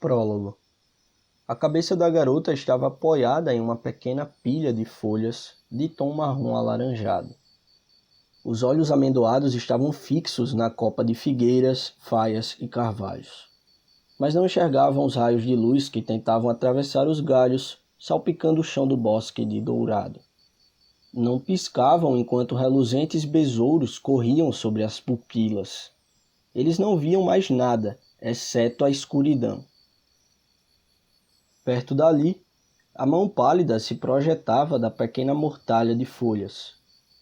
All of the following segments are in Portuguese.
Prólogo. A cabeça da garota estava apoiada em uma pequena pilha de folhas de tom marrom alaranjado. Os olhos amendoados estavam fixos na copa de figueiras, faias e carvalhos, mas não enxergavam os raios de luz que tentavam atravessar os galhos, salpicando o chão do bosque de dourado. Não piscavam enquanto reluzentes besouros corriam sobre as pupilas. Eles não viam mais nada, exceto a escuridão. Perto dali, a mão pálida se projetava da pequena mortalha de folhas,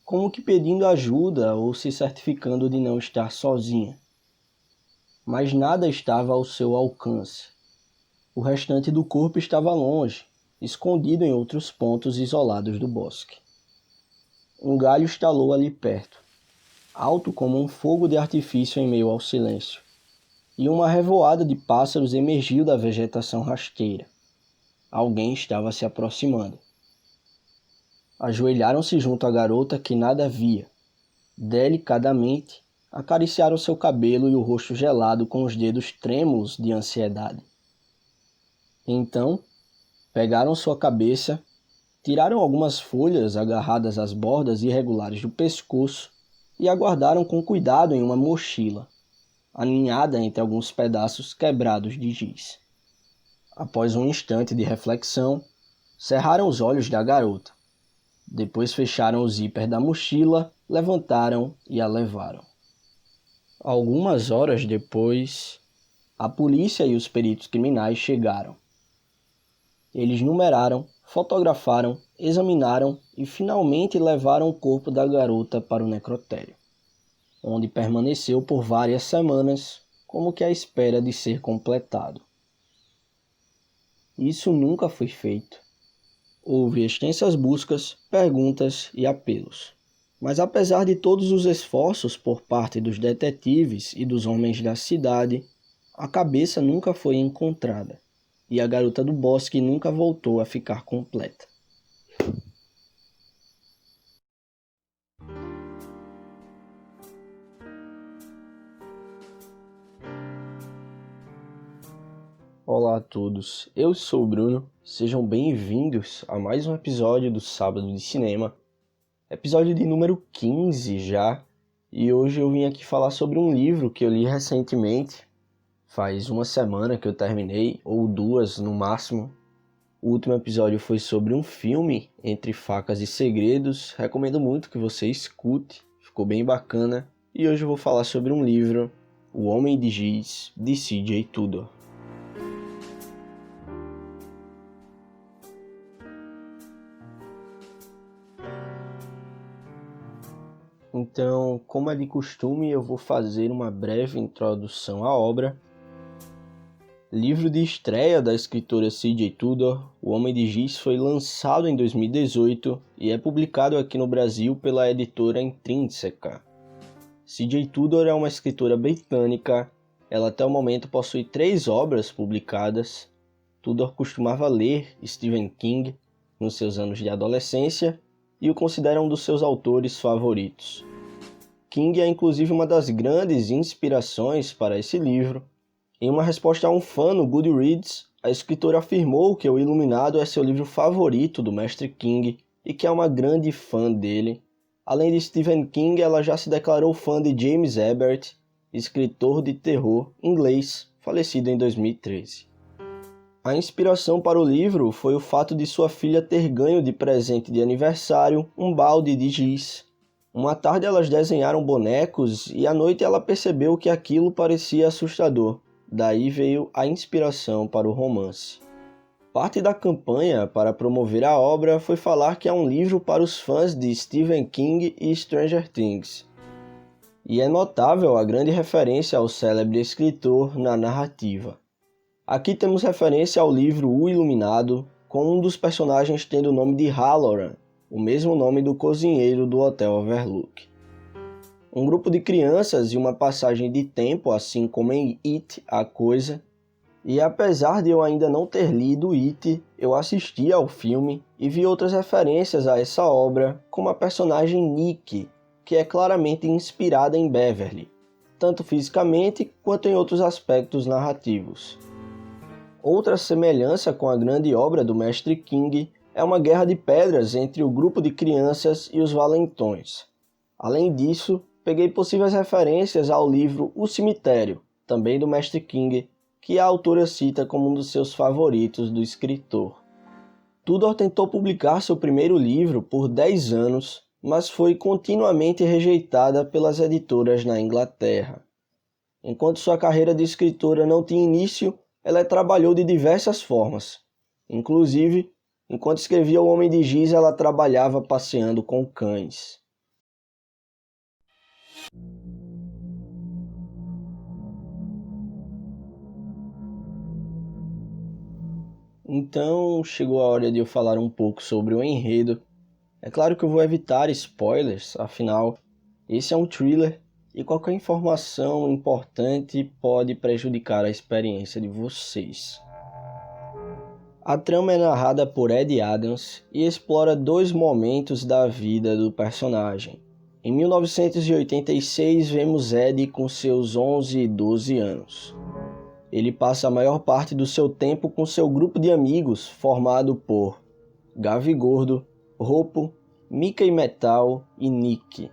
como que pedindo ajuda ou se certificando de não estar sozinha. Mas nada estava ao seu alcance. O restante do corpo estava longe, escondido em outros pontos isolados do bosque. Um galho estalou ali perto, alto como um fogo de artifício em meio ao silêncio, e uma revoada de pássaros emergiu da vegetação rasteira. Alguém estava se aproximando. Ajoelharam-se junto à garota que nada via. Delicadamente, acariciaram seu cabelo e o rosto gelado com os dedos trêmulos de ansiedade. Então, pegaram sua cabeça, tiraram algumas folhas agarradas às bordas irregulares do pescoço e a guardaram com cuidado em uma mochila, aninhada entre alguns pedaços quebrados de giz. Após um instante de reflexão, cerraram os olhos da garota. Depois fecharam o zíper da mochila, levantaram e a levaram. Algumas horas depois, a polícia e os peritos criminais chegaram. Eles numeraram, fotografaram, examinaram e finalmente levaram o corpo da garota para o necrotério, onde permaneceu por várias semanas, como que à espera de ser completado. Isso nunca foi feito. Houve extensas buscas, perguntas e apelos. Mas apesar de todos os esforços por parte dos detetives e dos homens da cidade, a cabeça nunca foi encontrada, e a garota do bosque nunca voltou a ficar completa. Olá a todos, eu sou o Bruno, sejam bem-vindos a mais um episódio do Sábado de Cinema, episódio de número 15 já, e hoje eu vim aqui falar sobre um livro que eu li recentemente, faz uma semana que eu terminei, ou 2 no máximo. O último episódio foi sobre um filme, Entre Facas e Segredos, recomendo muito que você escute, ficou bem bacana, e hoje eu vou falar sobre um livro, O Homem de Giz, de C.J. Tudor. Então, como é de costume, eu vou fazer uma breve introdução à obra. Livro de estreia da escritora C.J. Tudor, O Homem de Giz foi lançado em 2018 e é publicado aqui no Brasil pela editora Intrínseca. C.J. Tudor é uma escritora britânica, ela até o momento possui 3 obras publicadas. Tudor costumava ler Stephen King nos seus anos de adolescência e o considera um dos seus autores favoritos. King é inclusive uma das grandes inspirações para esse livro. Em uma resposta a um fã no Goodreads, a escritora afirmou que O Iluminado é seu livro favorito do mestre King e que é uma grande fã dele. Além de Stephen King, ela já se declarou fã de James Herbert, escritor de terror inglês, falecido em 2013. A inspiração para o livro foi o fato de sua filha ter ganho de presente de aniversário um balde de giz. Uma tarde elas desenharam bonecos e à noite ela percebeu que aquilo parecia assustador. Daí veio a inspiração para o romance. Parte da campanha para promover a obra foi falar que é um livro para os fãs de Stephen King e Stranger Things. E é notável a grande referência ao célebre escritor na narrativa. Aqui temos referência ao livro O Iluminado, com um dos personagens tendo o nome de Halloran, o mesmo nome do cozinheiro do Hotel Overlook. Um grupo de crianças e uma passagem de tempo, assim como em It, a Coisa. E apesar de eu ainda não ter lido It, eu assisti ao filme e vi outras referências a essa obra, como a personagem Nick, que é claramente inspirada em Beverly, tanto fisicamente quanto em outros aspectos narrativos. Outra semelhança com a grande obra do mestre King é uma guerra de pedras entre o grupo de crianças e os valentões. Além disso, peguei possíveis referências ao livro O Cemitério, também do mestre King, que a autora cita como um dos seus favoritos do escritor. Tudor tentou publicar seu primeiro livro por 10 anos, mas foi continuamente rejeitada pelas editoras na Inglaterra. Enquanto sua carreira de escritora não tinha início, ela trabalhou de diversas formas. Inclusive, enquanto escrevia O Homem de Giz, ela trabalhava passeando com cães. Então, chegou a hora de eu falar um pouco sobre o enredo. É claro que eu vou evitar spoilers, afinal, esse é um thriller e qualquer informação importante pode prejudicar a experiência de vocês. A trama é narrada por Ed Adams e explora 2 momentos da vida do personagem. Em 1986, vemos Ed com seus 11 e 12 anos. Ele passa a maior parte do seu tempo com seu grupo de amigos, formado por Gavi Gordo, Ropo, Mickey Metal e Nick.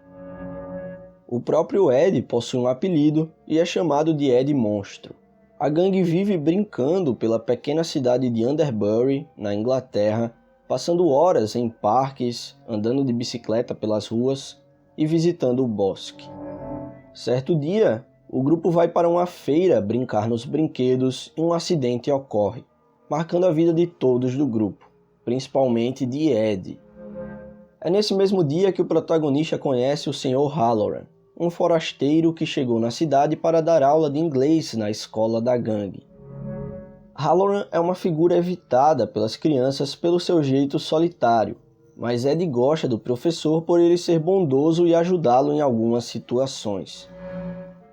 O próprio Ed possui um apelido e é chamado de Ed Monstro. A gangue vive brincando pela pequena cidade de Underbury, na Inglaterra, passando horas em parques, andando de bicicleta pelas ruas e visitando o bosque. Certo dia, o grupo vai para uma feira brincar nos brinquedos e um acidente ocorre, marcando a vida de todos do grupo, principalmente de Ed. É nesse mesmo dia que o protagonista conhece o Sr. Halloran, um forasteiro que chegou na cidade para dar aula de inglês na escola da gangue. Halloran é uma figura evitada pelas crianças pelo seu jeito solitário, mas Ed gosta do professor por ele ser bondoso e ajudá-lo em algumas situações.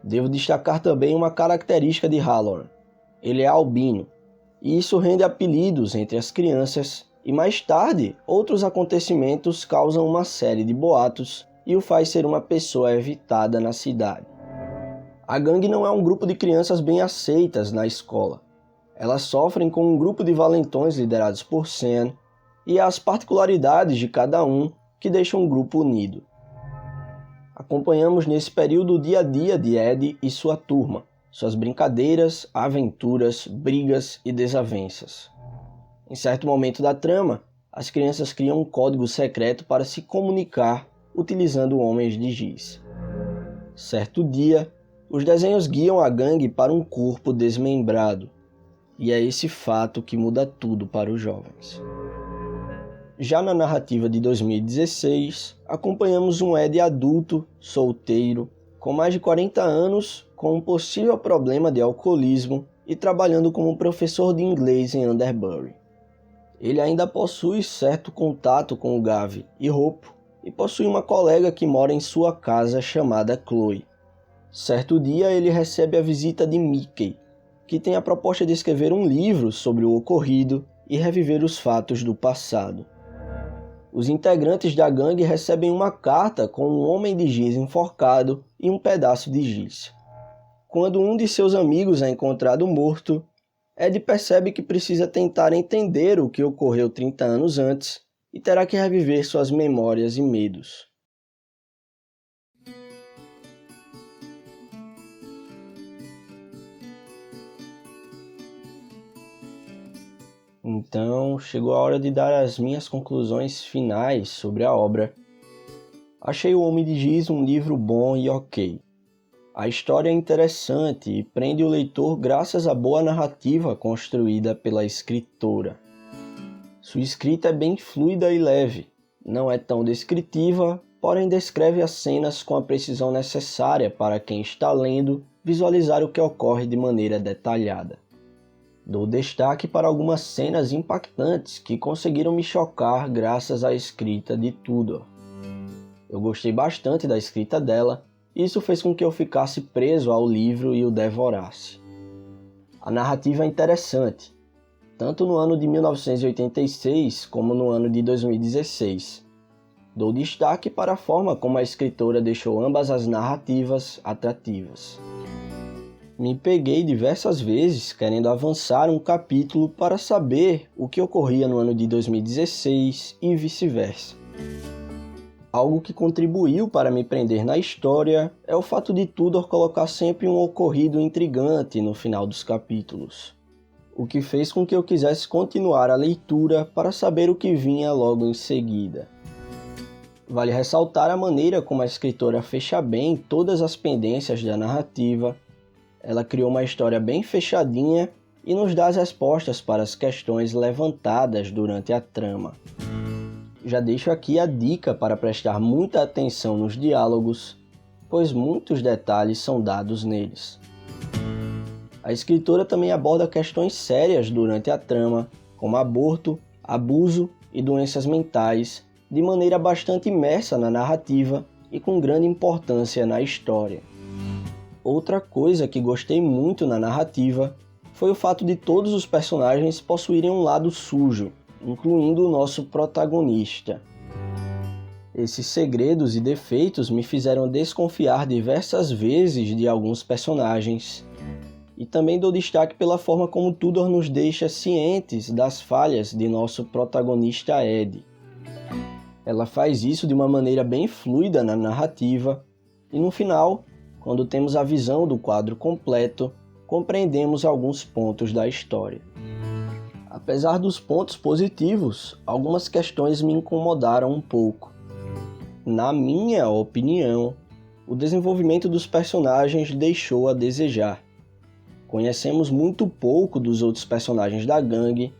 Devo destacar também uma característica de Halloran. Ele é albino, e isso rende apelidos entre as crianças, e mais tarde, outros acontecimentos causam uma série de boatos e o faz ser uma pessoa evitada na cidade. A gangue não é um grupo de crianças bem aceitas na escola. Elas sofrem com um grupo de valentões liderados por Sam, e as particularidades de cada um que deixam o grupo unido. Acompanhamos nesse período o dia a dia de Ed e sua turma, suas brincadeiras, aventuras, brigas e desavenças. Em certo momento da trama, as crianças criam um código secreto para se comunicar utilizando homens de giz. Certo dia, os desenhos guiam a gangue para um corpo desmembrado, e é esse fato que muda tudo para os jovens. Já na narrativa de 2016, acompanhamos um Ed adulto, solteiro, com mais de 40 anos, com um possível problema de alcoolismo e trabalhando como professor de inglês em Underbury. Ele ainda possui certo contato com o Gavi e Ropo, e possui uma colega que mora em sua casa chamada Chloe. Certo dia ele recebe a visita de Mickey, que tem a proposta de escrever um livro sobre o ocorrido e reviver os fatos do passado. Os integrantes da gangue recebem uma carta com um homem de giz enforcado e um pedaço de giz. Quando um de seus amigos é encontrado morto, Ed percebe que precisa tentar entender o que ocorreu 30 anos antes e terá que reviver suas memórias e medos. Então, chegou a hora de dar as minhas conclusões finais sobre a obra. Achei O Homem de Giz um livro bom e ok. A história é interessante e prende o leitor graças à boa narrativa construída pela escritora. Sua escrita é bem fluida e leve, não é tão descritiva, porém descreve as cenas com a precisão necessária para quem está lendo visualizar o que ocorre de maneira detalhada. Dou destaque para algumas cenas impactantes que conseguiram me chocar graças à escrita de Tudor. Eu gostei bastante da escrita dela, e isso fez com que eu ficasse preso ao livro e o devorasse. A narrativa é interessante, tanto no ano de 1986 como no ano de 2016. Dou destaque para a forma como a escritora deixou ambas as narrativas atrativas. Me peguei diversas vezes querendo avançar um capítulo para saber o que ocorria no ano de 2016 e vice-versa. Algo que contribuiu para me prender na história é o fato de Tudor colocar sempre um ocorrido intrigante no final dos capítulos, o que fez com que eu quisesse continuar a leitura para saber o que vinha logo em seguida. Vale ressaltar a maneira como a escritora fecha bem todas as pendências da narrativa. Ela criou uma história bem fechadinha e nos dá as respostas para as questões levantadas durante a trama. Já deixo aqui a dica para prestar muita atenção nos diálogos, pois muitos detalhes são dados neles. A escritora também aborda questões sérias durante a trama, como aborto, abuso e doenças mentais, de maneira bastante imersa na narrativa e com grande importância na história. Outra coisa que gostei muito na narrativa foi o fato de todos os personagens possuírem um lado sujo, incluindo o nosso protagonista. Esses segredos e defeitos me fizeram desconfiar diversas vezes de alguns personagens, e também dou destaque pela forma como Tudor nos deixa cientes das falhas de nosso protagonista Ed. Ela faz isso de uma maneira bem fluida na narrativa, e no final, quando temos a visão do quadro completo, compreendemos alguns pontos da história. Apesar dos pontos positivos, algumas questões me incomodaram um pouco. Na minha opinião, o desenvolvimento dos personagens deixou a desejar. Conhecemos muito pouco dos outros personagens da gangue,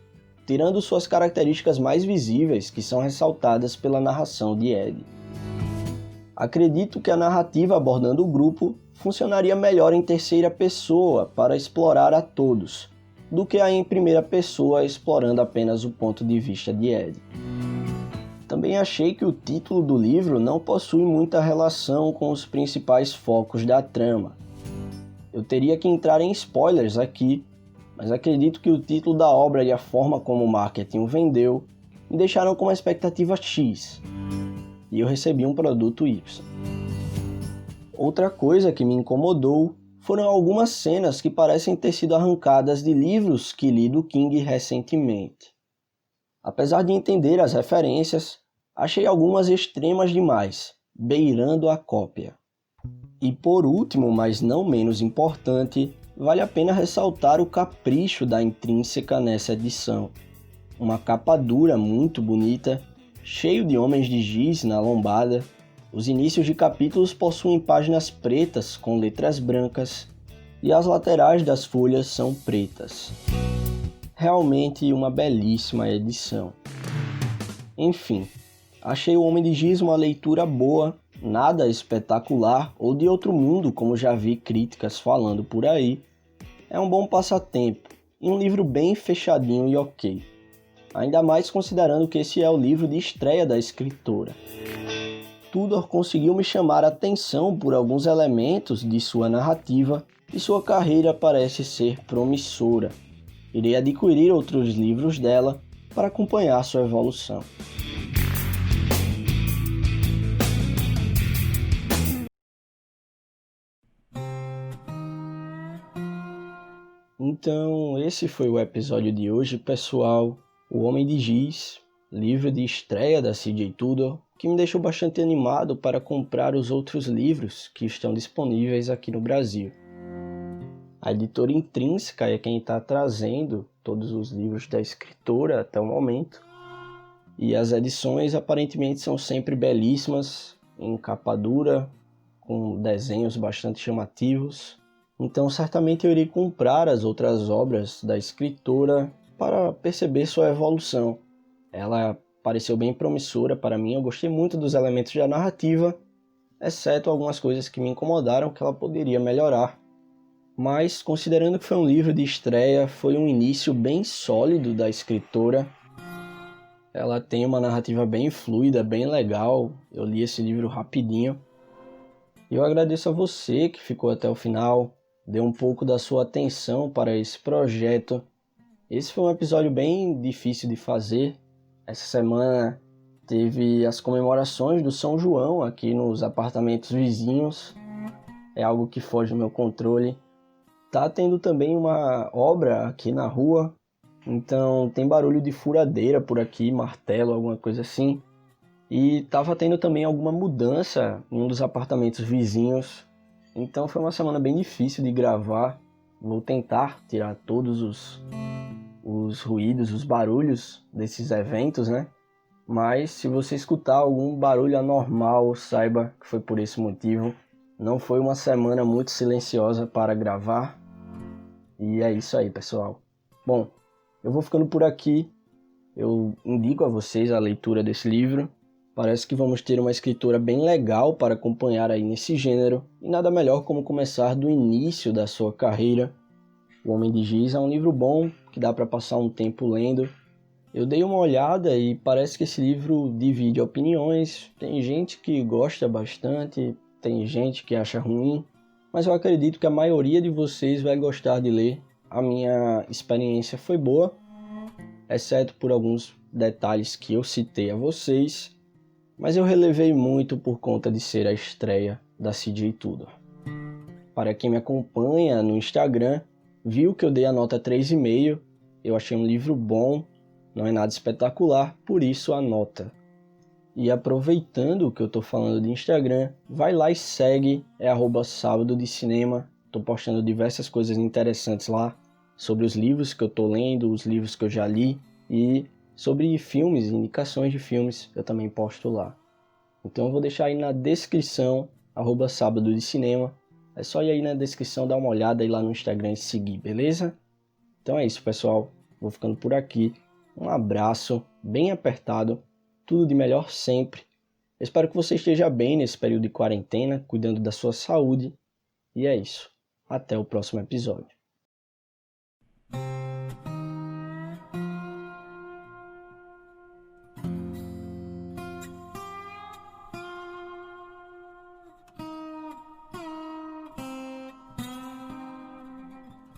tirando suas características mais visíveis, que são ressaltadas pela narração de Ed. Acredito que a narrativa abordando o grupo funcionaria melhor em terceira pessoa para explorar a todos, do que a em primeira pessoa explorando apenas o ponto de vista de Ed. Também achei que o título do livro não possui muita relação com os principais focos da trama. Eu teria que entrar em spoilers aqui, mas acredito que o título da obra e a forma como o marketing o vendeu me deixaram com uma expectativa X, e eu recebi um produto Y. Outra coisa que me incomodou foram algumas cenas que parecem ter sido arrancadas de livros que li do King recentemente. Apesar de entender as referências, achei algumas extremas demais, beirando a cópia. E por último, mas não menos importante, vale a pena ressaltar o capricho da Intrínseca nessa edição. Uma capa dura muito bonita, cheio de homens de giz na lombada. Os inícios de capítulos possuem páginas pretas com letras brancas e as laterais das folhas são pretas. Realmente uma belíssima edição. Enfim, achei O Homem de Giz uma leitura boa, nada espetacular ou de outro mundo como já vi críticas falando por aí. É um bom passatempo e um livro bem fechadinho e ok. Ainda mais considerando que esse é o livro de estreia da escritora. Tudor conseguiu me chamar a atenção por alguns elementos de sua narrativa e sua carreira parece ser promissora. Irei adquirir outros livros dela para acompanhar sua evolução. Então, esse foi o episódio de hoje, pessoal. O Homem de Giz, livro de estreia da C.J. Tudor, que me deixou bastante animado para comprar os outros livros que estão disponíveis aqui no Brasil. A editora Intrínseca é quem está trazendo todos os livros da escritora até o momento. E as edições aparentemente são sempre belíssimas, em capa dura, com desenhos bastante chamativos. Então certamente eu irei comprar as outras obras da escritora para perceber sua evolução. Ela pareceu bem promissora para mim, eu gostei muito dos elementos da narrativa, exceto algumas coisas que me incomodaram que ela poderia melhorar. Mas, considerando que foi um livro de estreia, foi um início bem sólido da escritora. Ela tem uma narrativa bem fluida, bem legal, eu li esse livro rapidinho. E eu agradeço a você que ficou até o final, deu um pouco da sua atenção para esse projeto. Esse foi um episódio bem difícil de fazer. Essa semana teve as comemorações do São João aqui nos apartamentos vizinhos. É algo que foge do meu controle. Tá tendo também uma obra aqui na rua, então tem barulho de furadeira por aqui, martelo, alguma coisa assim. E tava tendo também alguma mudança em um dos apartamentos vizinhos. Então foi uma semana bem difícil de gravar. Vou tentar tirar todos os ruídos, os barulhos desses eventos, né? Mas se você escutar algum barulho anormal, saiba que foi por esse motivo. Não foi uma semana muito silenciosa para gravar. E é isso aí, pessoal. Bom, eu vou ficando por aqui. Eu indico a vocês a leitura desse livro. Parece que vamos ter uma escritora bem legal para acompanhar aí nesse gênero. E nada melhor como começar do início da sua carreira. O Homem de Giz é um livro bom, que dá para passar um tempo lendo. Eu dei uma olhada e parece que esse livro divide opiniões. Tem gente que gosta bastante, tem gente que acha ruim, mas eu acredito que a maioria de vocês vai gostar de ler. A minha experiência foi boa, exceto por alguns detalhes que eu citei a vocês, mas eu relevei muito por conta de ser a estreia da CJ Tudor. Para quem me acompanha no Instagram, viu que eu dei a nota 3,5, eu achei um livro bom. Não é nada espetacular, por isso a nota. E aproveitando que eu estou falando de Instagram, vai lá e segue, é @sábado de cinema. Estou postando diversas coisas interessantes lá, sobre os livros que eu estou lendo, os livros que eu já li, e sobre filmes, indicações de filmes, eu também posto lá. Então eu vou deixar aí na descrição, @sábado de cinema. É só ir aí na descrição, dar uma olhada aí lá no Instagram e seguir, beleza? Então é isso, pessoal. Vou ficando por aqui. Um abraço bem apertado, tudo de melhor sempre. Espero que você esteja bem nesse período de quarentena, cuidando da sua saúde. E é isso. Até o próximo episódio.